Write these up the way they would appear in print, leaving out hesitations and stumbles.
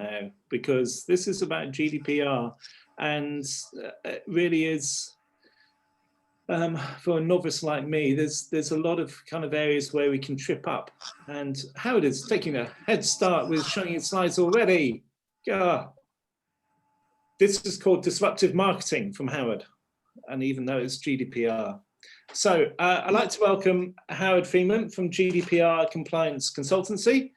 now, because this is about GDPR, and it really is, for a novice like me, there's a lot of kind of areas where we can trip up. And Howard is taking a head start with showing his slides already. This is called disruptive marketing from Howard, and even though it's GDPR. So I'd like to welcome Howard Freeman from GDPR Compliance Consultancy.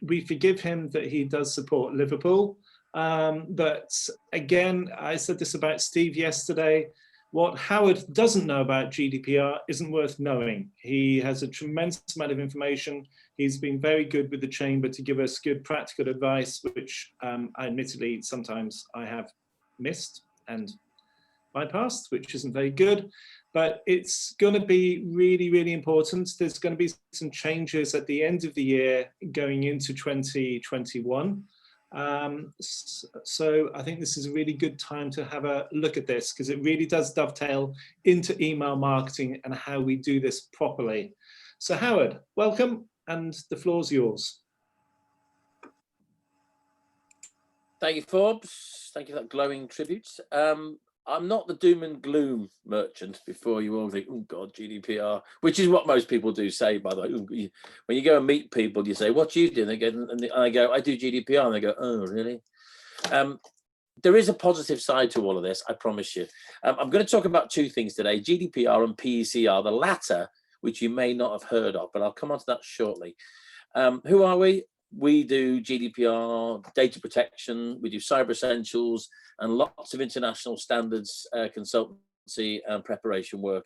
We forgive him that he does support Liverpool. But again, I said this about Steve yesterday, what Howard doesn't know about GDPR isn't worth knowing. He has a tremendous amount of information. He's been very good with the chamber to give us good practical advice, which admittedly sometimes I have missed and bypassed, which isn't very good. But it's going to be really, really important. There's going to be some changes at the end of the year going into 2021. So I think this is a really good time to have a look at this, because it really does dovetail into email marketing and how we do this properly. So Howard, welcome, and the floor's yours. Thank you, Forbes. Thank you for that glowing tribute. I'm not the doom and gloom merchant before you all think, oh God, GDPR, which is what most people do say, by the way. When you go and meet people, you say, what do you do? And they go, and I go, I do GDPR. And they go, oh, really? There is a positive side to all of this, I promise you. I'm going to talk about two things today, GDPR and PECR, the latter, which you may not have heard of, but I'll come on to that shortly. Who are we? We do GDPR, data protection, we do cyber essentials, and lots of international standards, consultancy and preparation work.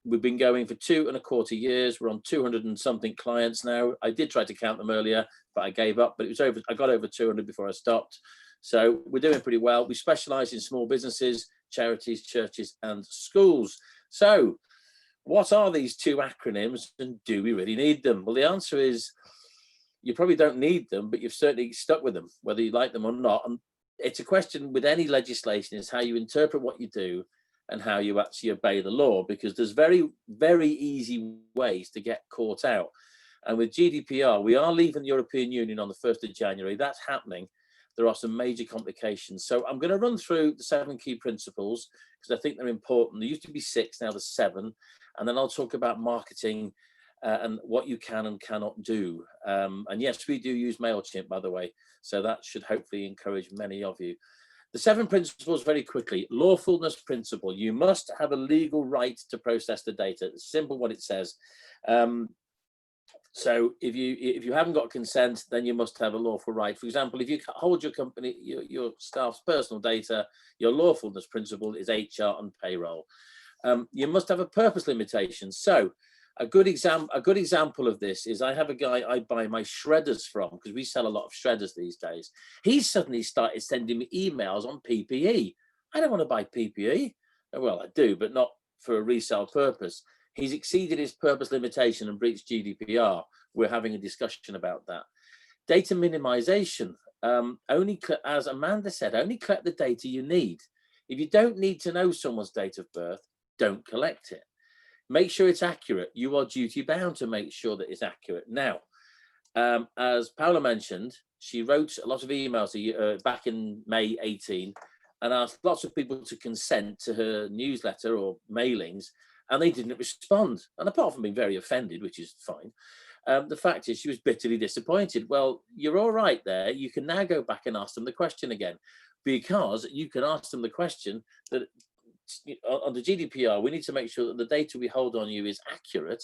We've been going for 2.25 years. We're on 200 and something clients now. I did try to count them earlier, but I gave up. But it was over. I got over 200 before I stopped. So we're doing pretty well. We specialize in small businesses, charities, churches, and schools. So what are these two acronyms, and do we really need them? Well, the answer is you probably don't need them, but you've certainly stuck with them, whether you like them or not. And it's a question with any legislation is how you interpret what you do and how you actually obey the law, because there's very, very easy ways to get caught out. And with GDPR, we are leaving the European Union on the 1st of January. That's happening. There are some major complications. So I'm going to run through the 7 key principles because I think they're important. There used to be 6, now there's 7. And then I'll talk about marketing and what you can and cannot do. And yes, we do use Mailchimp, by the way, so that should hopefully encourage many of you. The 7 principles very quickly. Lawfulness principle. You must have a legal right to process the data. It's simple what it says. So if you haven't got consent, then you must have a lawful right. For example, if you hold your company, your staff's personal data, your lawfulness principle is HR and payroll. You must have a purpose limitation. So a good example of this is I have a guy I buy my shredders from, because we sell a lot of shredders these days. He suddenly started sending me emails on PPE. I don't want to buy PPE. Well, I do, but not for a resale purpose. He's exceeded his purpose limitation and breached GDPR. We're having a discussion about that. Data minimization. As Amanda said, only collect the data you need. If you don't need to know someone's date of birth, don't collect it. Make sure it's accurate. You are duty bound to make sure that it's accurate. Now, as Paula mentioned, she wrote a lot of emails back in May 18 and asked lots of people to consent to her newsletter or mailings, and they didn't respond. And apart from being very offended, which is fine, the fact is she was bitterly disappointed. Well, you're all right there. You can now go back and ask them the question again, because you can ask them the question that under GDPR, we need to make sure that the data we hold on you is accurate.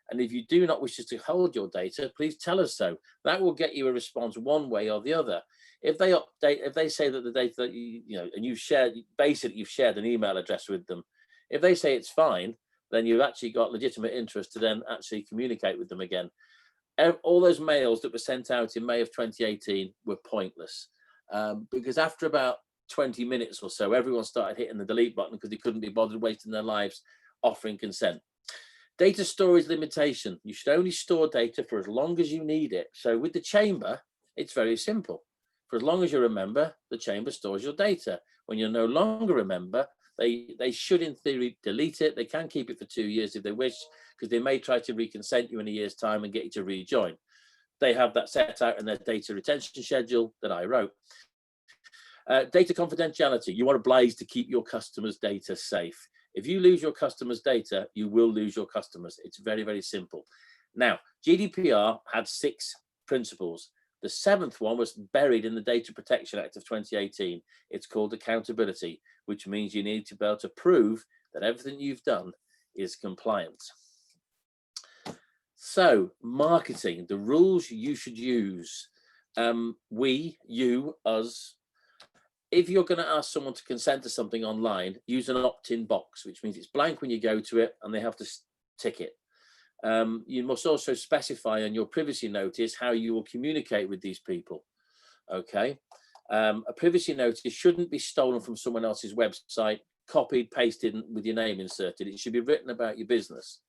And if you do not wish us to hold your data, please tell us so. That will get you a response one way or the other. If they update, if they say that the data that and you've shared, basically you've shared an email address with them. If they say it's fine, then you've actually got legitimate interest to then actually communicate with them again. All those mails that were sent out in May of 2018 were pointless, because after about 20 minutes or so, everyone started hitting the delete button because they couldn't be bothered wasting their lives offering consent. Data storage limitation. You should only store data for as long as you need it. So with the chamber, it's very simple. For as long as you're a member, the chamber stores your data. When you're no longer a member, they should in theory delete it. They can keep it for 2 years if they wish, because they may try to reconsent you in a year's time and get you to rejoin. they have that set out in their data retention schedule that I wrote. Data confidentiality. You are obliged to keep your customers' data safe. If you lose your customers' data, you will lose your customers. It's very, very simple. Now, GDPR had 6 principles. The 7th one was buried in the Data Protection Act of 2018. It's called accountability, which means you need to be able to prove that everything you've done is compliant. So, marketing, the rules you should use. We, you, us. If you're going to ask someone to consent to something online, use an opt-in box, which means it's blank when you go to it and they have to tick it. You must also specify on your privacy notice how you will communicate with these people. Okay. A privacy notice shouldn't be stolen from someone else's website, copied, pasted, with your name inserted. It should be written about your business.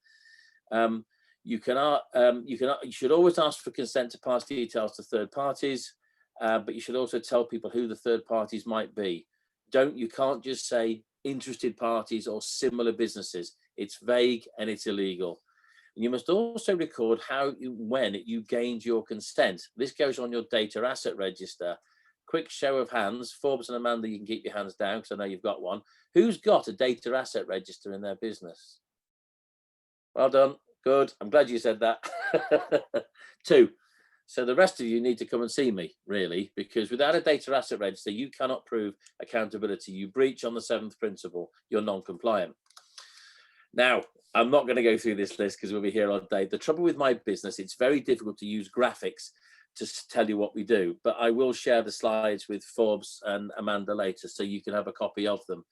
You should always ask for consent to pass details to third parties. But you should also tell people who the third parties might be. You can't just say interested parties or similar businesses. It's vague and it's illegal. And you must also record when you gained your consent. This goes on your data asset register. Quick show of hands. Forbes and Amanda, you can keep your hands down because I know you've got one. Who's got a data asset register in their business? Well done. Good. I'm glad you said that. 2. So the rest of you need to come and see me, really, because without a data asset register, you cannot prove accountability. You breach on the 7th principle, you're non-compliant. Now, I'm not going to go through this list because we'll be here all day. The trouble with my business, it's very difficult to use graphics to tell you what we do, but I will share the slides with Forbes and Amanda later so you can have a copy of them.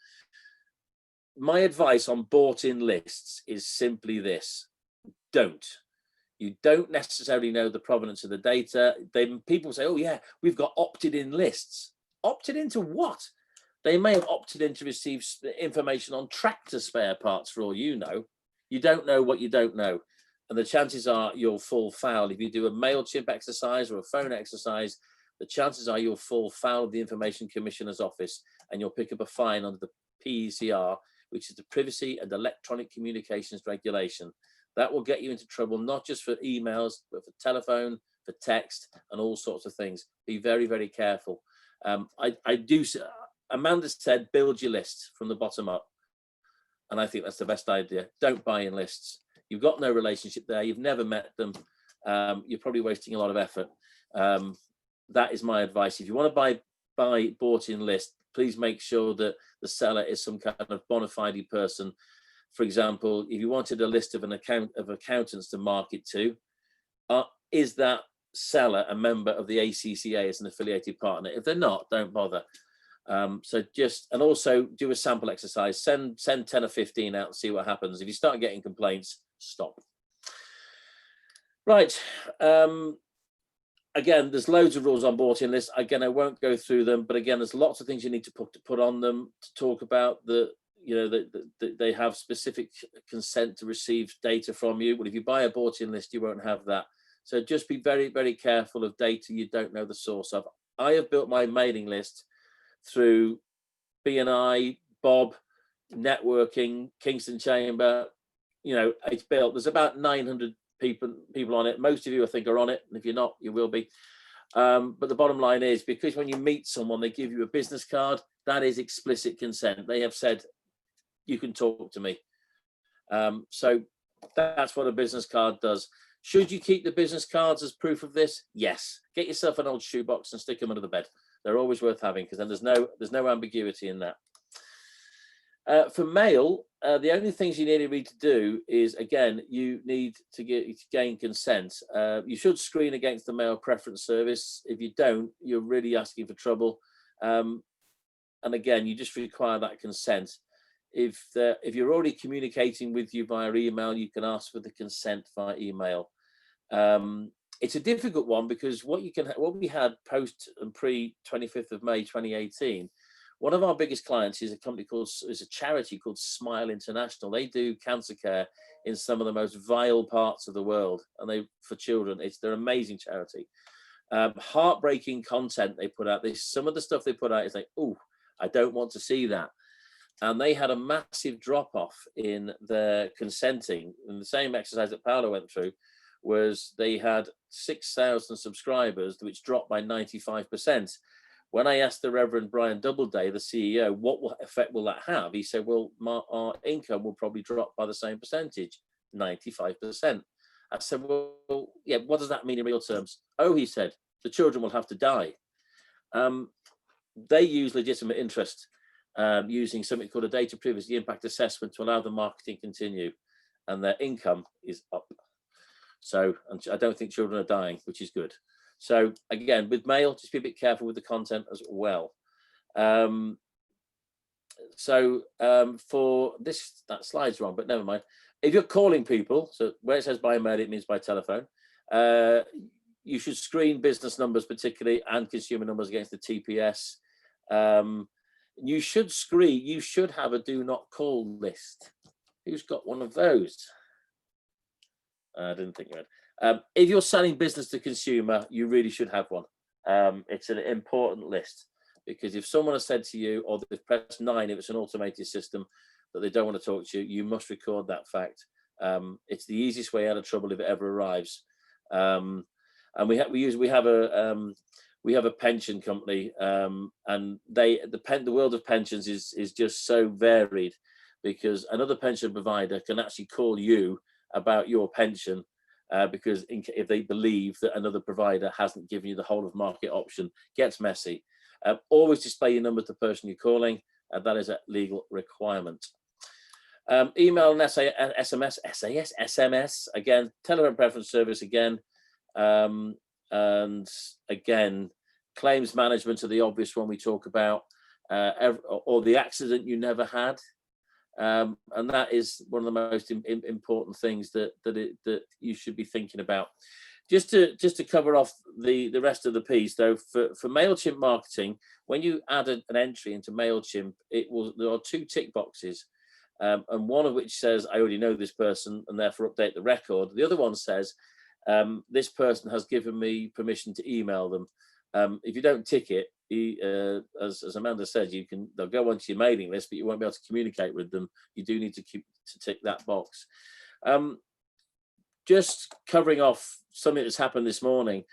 My advice on bought-in lists is simply this: don't. You don't necessarily know the provenance of the data. People say, oh yeah, we've got opted in lists. Opted into what? They may have opted in to receive information on tractor spare parts for all you know. You don't know what you don't know. And the chances are you'll fall foul. If you do a Mailchimp exercise or a phone exercise, the chances are you'll fall foul of the Information Commissioner's Office and you'll pick up a fine under the PECR, which is the Privacy and Electronic Communications Regulation. That will get you into trouble, not just for emails, but for telephone, for text, and all sorts of things. Be very, very careful. Amanda said, build your list from the bottom up. And I think that's the best idea. Don't buy in lists. You've got no relationship there. You've never met them. You're probably wasting a lot of effort. That is my advice. If you want to buy bought in list, please make sure that the seller is some kind of bona fide person. For example, if you wanted a list of accountants to market to, is that seller a member of the ACCA as an affiliated partner? If they're not, don't bother. And also do a sample exercise. Send 10 or 15 out and see what happens. If you start getting complaints, stop. Right. Again, there's loads of rules on bought-in lists. Again, I won't go through them, but again, there's lots of things you need to put on them to talk about they have specific consent to receive data from you. Well, if you buy a bought-in list, you won't have that. So just be very, very careful of data you don't know the source of. I have built my mailing list through BNI, Bob, networking, Kingston Chamber. It's built. There's about 900 people on it. Most of you, I think, are on it. And if you're not, you will be. But the bottom line is, because when you meet someone, they give you a business card. That is explicit consent. They have said, you can talk to me. So that's what a business card does. Should you keep the business cards as proof of this? Yes. Get yourself an old shoebox and stick them under the bed. They're always worth having, because then there's no ambiguity in that. For mail, the only things you need to do is, again, you need to gain consent. You should screen against the mail preference service. If you don't, you're really asking for trouble. And again, you just require that consent. If you're already communicating with you via email, you can ask for the consent via email. It's a difficult one, because what we had post and pre 25th of May 2018, one of our biggest clients is a charity called Smile International. They do cancer care in some of the most vile parts of the world, and for children. They're an amazing charity. Heartbreaking content they put out. Some of the stuff they put out is like, oh, I don't want to see that. And they had a massive drop off in their consenting, in the same exercise that Paolo went through, was they had 6,000 subscribers, which dropped by 95%. When I asked the Reverend Brian Doubleday, the CEO, what effect will that have? He said, well, our income will probably drop by the same percentage, 95%. I said, well, yeah, what does that mean in real terms? Oh, he said, the children will have to die. They use legitimate interest using something called a data privacy impact assessment to allow the marketing to continue, and their income is up. So I don't think children are dying, which is good. So again, with mail, just be a bit careful with the content as well. For this, that slide's wrong, but never mind. If you're calling people, so where it says by mail, it means by telephone. You should screen business numbers particularly and consumer numbers against the TPS. You should have a do not call list. Who's got one of those? I didn't think you had. If you're selling business to consumer, you really should have one. It's an important list, because if someone has said to you, or they've pressed 9 if it's an automated system, that they don't want to talk to you, you must record that fact. It's the easiest way out of trouble if it ever arrives. And we have a pension company, and the world of pensions is just so varied, because another pension provider can actually call you about your pension because if they believe that another provider hasn't given you the whole of market option. Gets messy. Always display your number to the person you're calling. That is a legal requirement. Email and SMS, again, telephone preference service again. And again, claims management are the obvious one we talk about, or the accident you never had. And that is one of the most important things that you should be thinking about. Just to cover off the rest of the piece, though, for Mailchimp marketing, when you add an entry into Mailchimp, there are 2 tick boxes, and one of which says I already know this person and therefore update the record. The other one says this person has given me permission to email them. If you don't tick it, as Amanda said, they'll go onto your mailing list, but you won't be able to communicate with them. You do need to tick that box. Just covering off something that's happened this morning,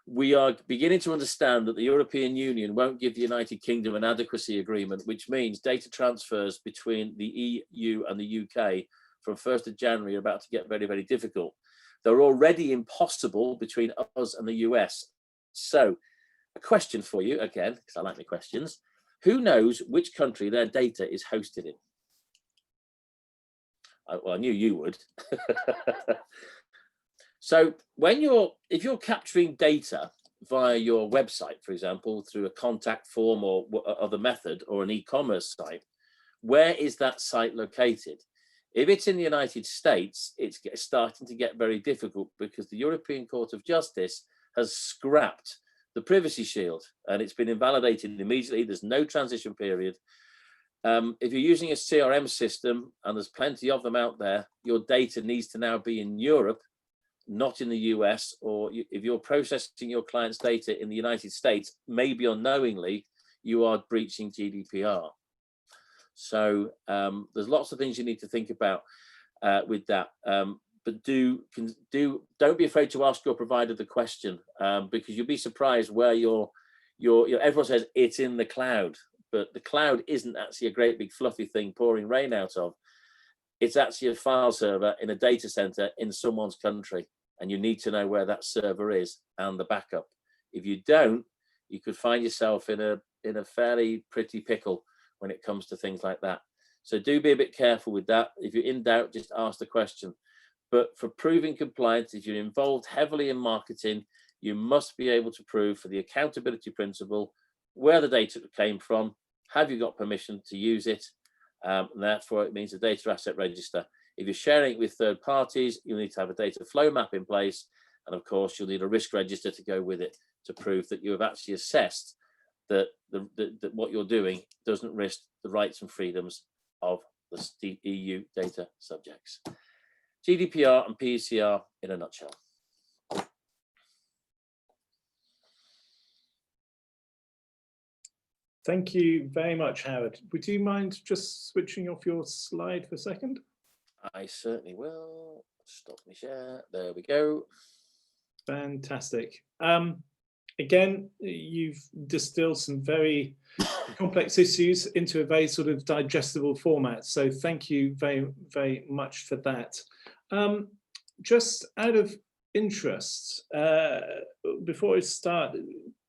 we are beginning to understand that the European Union won't give the United Kingdom an adequacy agreement, which means data transfers between the EU and the UK from 1st of January are about to get very, very difficult. They're already impossible between us and the US. So a question for you, again, because I like my questions. Who knows which country their data is hosted in? Well, I knew you would. So if you're capturing data via your website, for example, through a contact form or other method, or an e-commerce site, where is that site located? If it's in the United States, it's starting to get very difficult, because the European Court of Justice has scrapped the privacy shield, and it's been invalidated immediately. There's no transition period. If you're using a CRM system, and there's plenty of them out there, your data needs to now be in Europe, not in the US. Or if you're processing your client's data in the United States, maybe unknowingly, you are breaching GDPR. So there's lots of things you need to think about with that. But don't be afraid to ask your provider the question, because you'll be surprised where everyone says it's in the cloud, but the cloud isn't actually a great big fluffy thing pouring rain out of. It's actually a file server in a data center in someone's country, and you need to know where that server is and the backup. If you don't, you could find yourself in a fairly pretty pickle when it comes to things like that. So do be a bit careful with that. If you're in doubt, just ask the question. But for proving compliance, if you're involved heavily in marketing, you must be able to prove for the accountability principle where the data came from. Have you got permission to use it? And therefore, it means a data asset register. If you're sharing it with third parties, you'll need to have a data flow map in place. And of course, you'll need a risk register to go with it to prove that you have actually assessed that what you're doing doesn't risk the rights and freedoms of the EU data subjects. GDPR and PCR in a nutshell. Thank you very much, Howard. Would you mind just switching off your slide for a second? I certainly will. Stop me share. There we go. Fantastic. Again, you've distilled some very complex issues into a very sort of digestible format. So thank you very, very much for that. Just out of interest, before I start,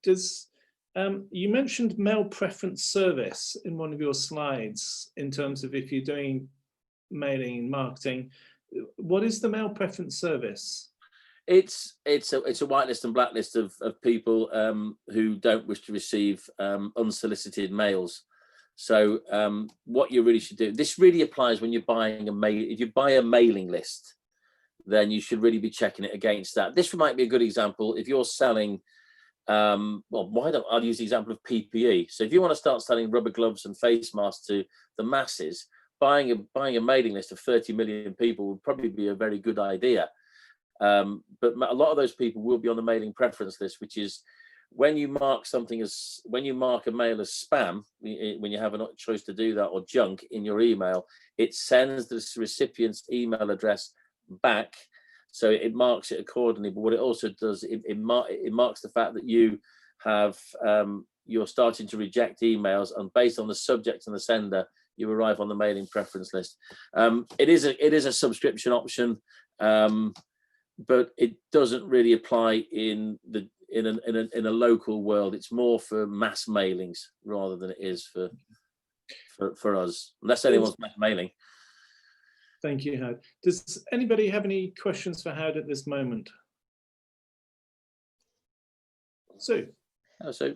you mentioned mail preference service in one of your slides in terms of if you're doing mailing and marketing. What is the mail preference service? It's a whitelist and blacklist of people who don't wish to receive unsolicited mails. So what you really should do, this really applies when you're buying a mail. If you buy a mailing list, then you should really be checking it against that. This might be a good example if you're selling. Well, I'll use the example of PPE. So if you want to start selling rubber gloves and face masks to the masses, buying a mailing list of 30 million people would probably be a very good idea. But a lot of those people will be on the mailing preference list, which is when you mark a mail as spam, when you have a choice to do that, or junk in your email, it sends the recipient's email address back. So it marks it accordingly. But what it also does, it marks the fact that you have, you're starting to reject emails, and based on the subject and the sender, you arrive on the mailing preference list. It is a subscription option. But it doesn't really apply in a local world. It's more for mass mailings rather than it is for us, unless anyone's mass mailing. Thank you, Howard. Does anybody have any questions for Howard at this moment? Sue.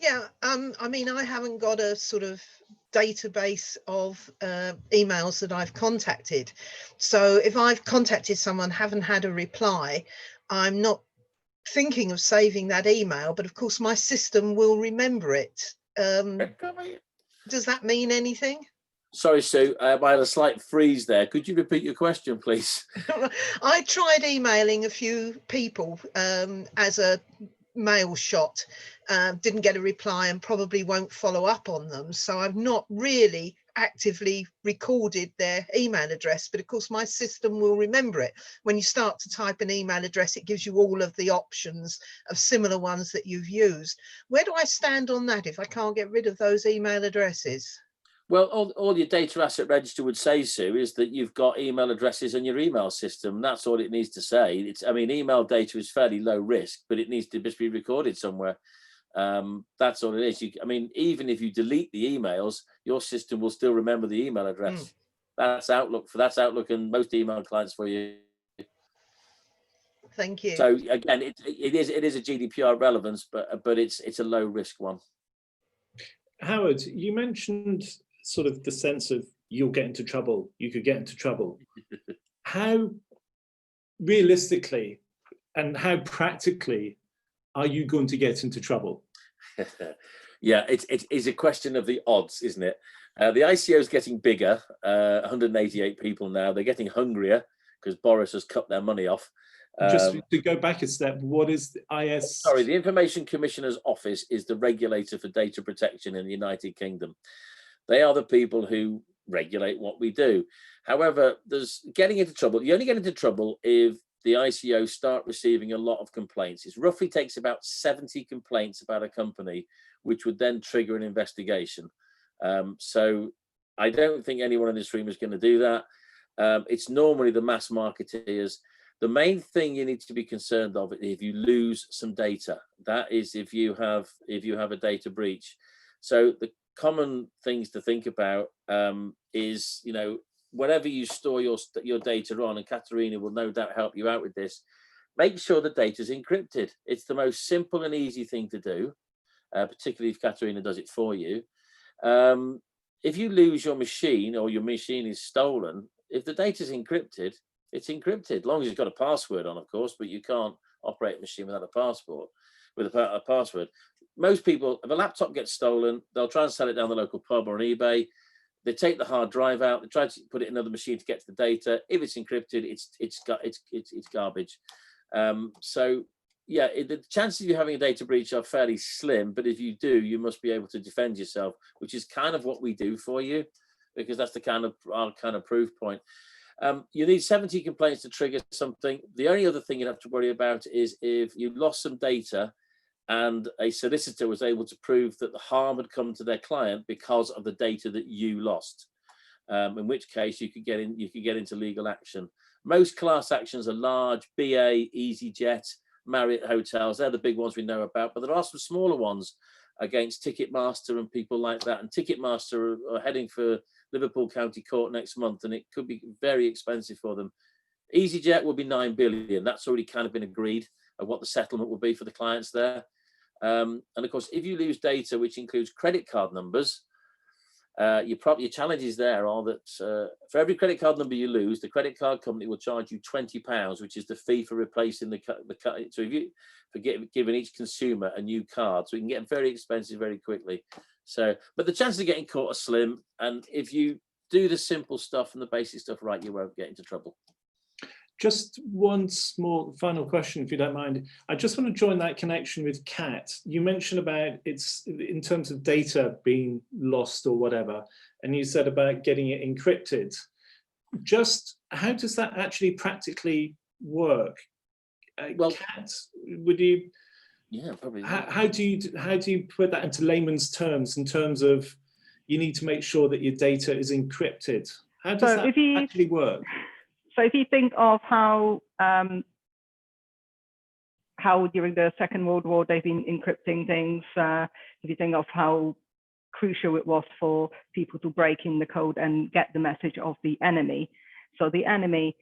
Yeah, I mean, I haven't got a sort of database of emails that I've contacted. So if I've contacted someone, haven't had a reply, I'm not thinking of saving that email, but of course my system will remember it. Does that mean anything? Sorry, Sue, I had a slight freeze there. Could you repeat your question, please? I tried emailing a few people as a mail shot, didn't get a reply and probably won't follow up on them. So I've not really actively recorded their email address, but of course my system will remember it. When you start to type an email address, it gives you all of the options of similar ones that you've used. Where do I stand on that if I can't get rid of those email addresses? Well, all your data asset register would say, Sue, is that you've got email addresses in your email system. That's all it needs to say. I mean, email data is fairly low risk, but it needs to just be recorded somewhere. That's all it is. I mean, even if you delete the emails, your system will still remember the email address. That's Outlook. That's Outlook and most email clients for you. Thank you. So again, it is a GDPR relevance, but it's a low risk one. Howard, you mentioned sort of the sense of you'll get into trouble, you could get into trouble. How realistically and how practically are you going to get into trouble? Yeah, it's a question of the odds, isn't it? The ICO is getting bigger, 188 people now. They're getting hungrier because Boris has cut their money off. Just to go back a step, what is the IS? Sorry, the Information Commissioner's Office is the regulator for data protection in the United Kingdom. They are the people who regulate what we do. However, there's getting into trouble. You only get into trouble if the ICO start receiving a lot of complaints. It roughly takes about 70 complaints about a company, which would then trigger an investigation. So I don't think anyone in this room is going to do that. It's normally the mass marketeers. The main thing you need to be concerned of is if you lose some data. That is if you have a data breach. So the common things to think about is, you know, whenever you store your data on, and Katerina will no doubt help you out with this, make sure the data is encrypted. It's the most simple and easy thing to do, particularly if Katerina does it for you. If you lose your machine or your machine is stolen, if the data is encrypted, it's encrypted, as long as it's got a password on, of course, but you can't operate a machine without a password. Most people, if a laptop gets stolen, they'll try and sell it down the local pub or on eBay. They take the hard drive out, they try to put it in another machine to get to the data. If it's encrypted, it's garbage. So yeah, the chances of you having a data breach are fairly slim, but if you do, you must be able to defend yourself, which is kind of what we do for you, because that's our kind of proof point. You need 70 complaints to trigger something. The only other thing you'd have to worry about is if you lost some data and a solicitor was able to prove that the harm had come to their client because of the data that you lost. In which case you could get into legal action. Most class actions are large, BA, EasyJet, Marriott hotels. They're the big ones we know about, but there are some smaller ones against Ticketmaster and people like that. And Ticketmaster are heading for Liverpool County Court next month, and it could be very expensive for them. EasyJet will be 9 billion. That's already kind of been agreed of what the settlement will be for the clients there. And of course, if you lose data, which includes credit card numbers, your challenges there are that for every credit card number you lose, the credit card company will charge you £20, which is the fee for replacing the card. So if you giving each consumer a new card, so it can get very expensive very quickly. So, but the chances of getting caught are slim, and if you do the simple stuff and the basic stuff right, you won't get into trouble. Just one small final question, if you don't mind. I just want to join that connection with CAT. You mentioned about it's in terms of data being lost or whatever, and you said about getting it encrypted. Just how does that actually practically work? Well, CAT, would you? Yeah, probably. How do you put that into layman's terms in terms of you need to make sure that your data is encrypted? How does that actually work? So if you think of how during the Second World War they've been encrypting things, if you think of how crucial it was for people to break in the code and get the message of the enemy. So the enemy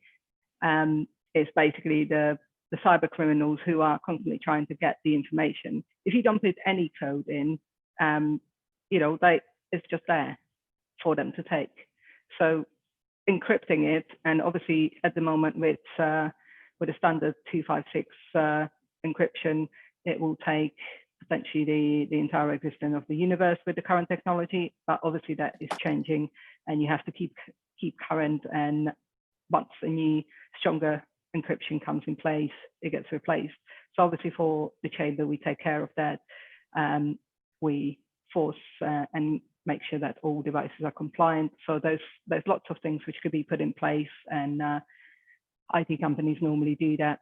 is basically the cyber criminals who are constantly trying to get the information. If you don't put any code in, it's just there for them to take. So encrypting it, and obviously at the moment with a standard 256 encryption, it will take potentially the entire existence of the universe with the current technology, but obviously that is changing, and you have to keep current, and once a new stronger encryption comes in place, it gets replaced. So obviously for the chamber, we take care of that. We force and make sure that all devices are compliant. So there's lots of things which could be put in place, and IT companies normally do that,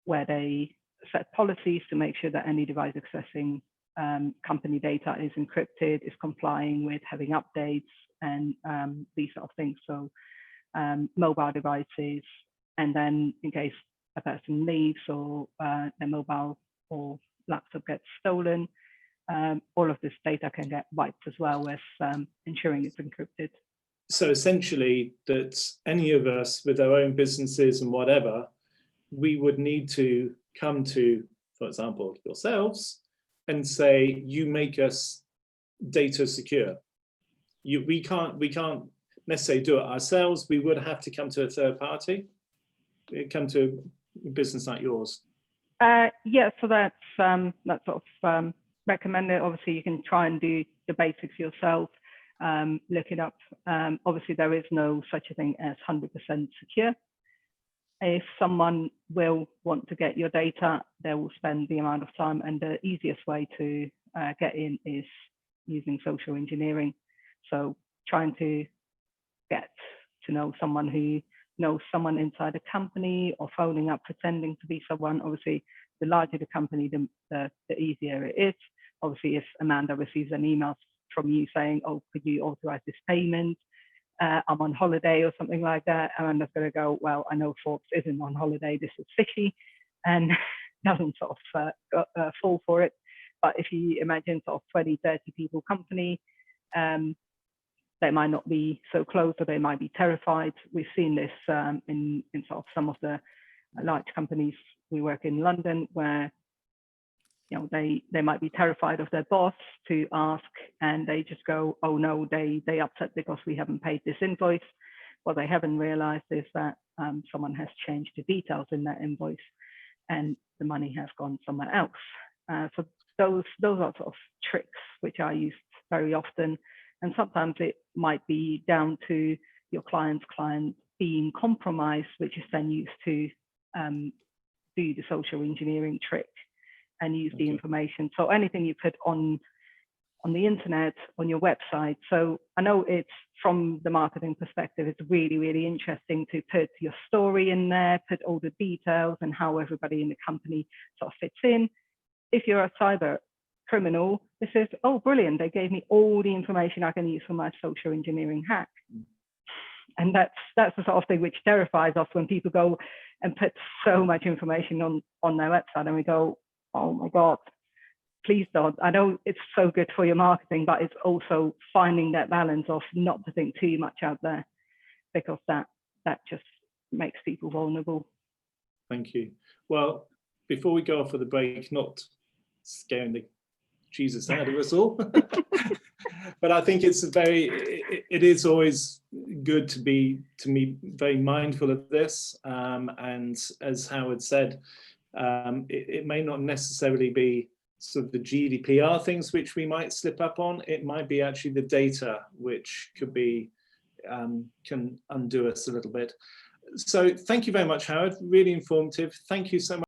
where they set policies to make sure that any device accessing company data is encrypted, is complying with having updates, and these sort of things. So mobile devices, and then in case a person leaves or their mobile or laptop gets stolen, all of this data can get wiped as well, with ensuring it's encrypted. So essentially that any of us with our own businesses and whatever, we would need to come to, for example, yourselves and say, you make us data secure. We can't necessarily do it ourselves. We would have to come to a third party, come to a business like yours. Yeah, so that's sort of recommended. Obviously, you can try and do the basics yourself, look it up. Obviously, there is no such a thing as 100% secure. If someone will want to get your data, they will spend the amount of time, and the easiest way to get in is using social engineering. So trying to get to know someone who knows someone inside a company, or phoning up pretending to be someone. Obviously, the larger the company, the easier it is. Obviously, if Amanda receives an email from you saying, oh, could you authorize this payment? I'm on holiday or something like that. Amanda's going to go, well, I know Forbes isn't on holiday. This is fishy, and doesn't sort of fall for it. But if you imagine sort of 20, 30 people company, they might not be so close, or they might be terrified. We've seen this in sort of some of the large companies we work in London, where they might be terrified of their boss to ask, and they just go, oh no, they upset because we haven't paid this invoice. What they haven't realized is that someone has changed the details in that invoice, and the money has gone somewhere else. So those are sort of tricks which are used very often, and sometimes it might be down to your client's client being compromised, which is then used to do the social engineering trick and use the information. So anything you put on on the internet, on your website. So I know it's, from the marketing perspective, it's really, really interesting to put your story in there, put all the details and how everybody in the company sort of fits in. If you're a cyber criminal, this is, oh, brilliant, they gave me all the information I can use for my social engineering hack. And that's the sort of thing which terrifies us when people go and put so much information on their website, and we go, oh my God, please don't. I know it's so good for your marketing, but it's also finding that balance of not putting too much out there, because that just makes people vulnerable. Thank you. Well, before we go off for the break, not scaring the Jesus out of us all, but I think it's it is always good to be very mindful of this. And as Howard said, it may not necessarily be sort of the GDPR things which we might slip up on. It might be actually the data which could be can undo us a little bit. So thank you very much, Howard. Really informative. Thank you so much.